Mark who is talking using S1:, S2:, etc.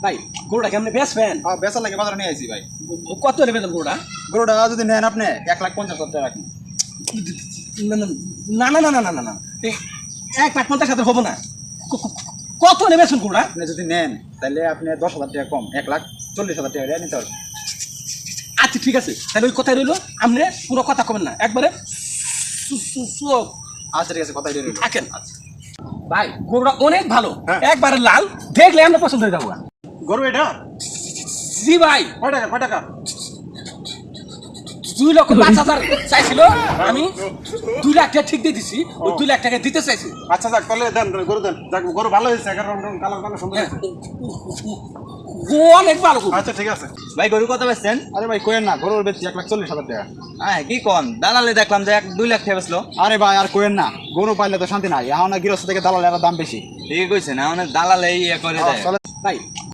S1: ভাই গরুটা কেমনে বেচবেন?
S2: হ্যাঁ বেচার লাগে বাজারে নিয়ে আইছি ভাই।
S1: কত নেবেন গরুটা?
S2: গরুটা যদি নেন আপনি 1,50,000 টাকা রাখুন।
S1: না না না না না না না 1,50,000 হবো না। কত নেবেন গরুটা?
S2: আপনি যদি নেন তাহলে আপনি 10,000 টাকা কম, 1,40,000 টাকা নিতে পারবেন।
S1: আচ্ছা ঠিক আছে, তাহলে ওই কথাই রইলো, আপনি পুরো কথা কবেন না, একবারে
S2: আচ্ছা ঠিক আছে, কথাই রইল।
S1: থাকেন। ভাই গরুটা অনেক ভালো,
S2: হ্যাঁ।
S1: একবারে লাল, দেখলে আমরা পছন্দ হয়ে যাবো।
S2: গরু এটা
S1: জি ভাই,
S2: কয় টাকা কয় টাকা?
S1: 2,05,000 চাইছিল, আমি 2 লাখ টাকা ঠিক দিয়ে দিছি, ওই 2 লাখ টাকা দিতে চাইছি।
S2: আচ্ছা যাক তাহলে দেন, গরু দেন। যাক গরু ভালো হয়েছে, কারণ কালার কালার সুন্দর
S1: হ্যাঁ,
S2: হয়েছে।
S1: অনেক ভালো গরু।
S2: আচ্ছা ঠিক আছে।
S3: ভাই গরু কত বেচছেন?
S2: আরে ভাই কোয়েন না, গরুর বেচছি 1,40,000 টাকা।
S3: হ্যাঁ কি কন, দালালে দেখলাম যে 2 লাখ টাকা বেচলো।
S2: আরে ভাই আর কোয়েন না, গরু পাইলে তো শান্তি নাই। এখন গৃহস্থ থেকে দালালের দাম বেশি।
S3: ঠিকই কইছেন, আমাদের দালালে ইয়ে করে দেয়।
S2: চলে
S1: ভাই